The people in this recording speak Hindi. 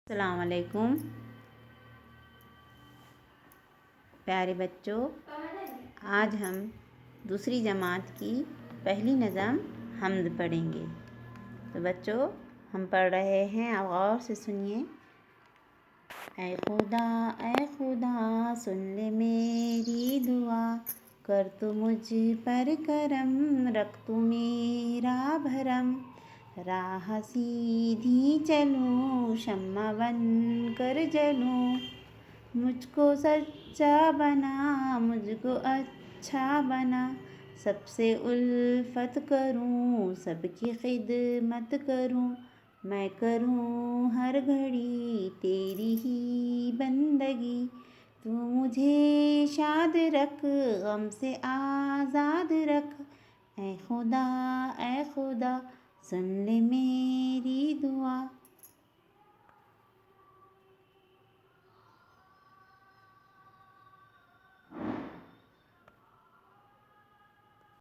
अस्सलाम वालेकुम प्यारे बच्चों। आज हम दूसरी जमात की पहली नज़म हम्द पढ़ेंगे। तो बच्चों हम पढ़ रहे हैं, अब गौर से सुनिए। ऐ खुदा सुन ले मेरी दुआ, कर तू मुझ पर करम, रख तू मेरा भरम। राह सीधी चलूं, शम्मा बन कर जलूं, मुझको सच्चा बना, मुझको अच्छा बना। सबसे उल्फत करूं, सबकी खिदमत करूं, मैं करूं हर घड़ी तेरी ही बंदगी। तू मुझे शाद रख, गम से आज़ाद रख। ऐ खुदा सुन ले मेरी दुआ।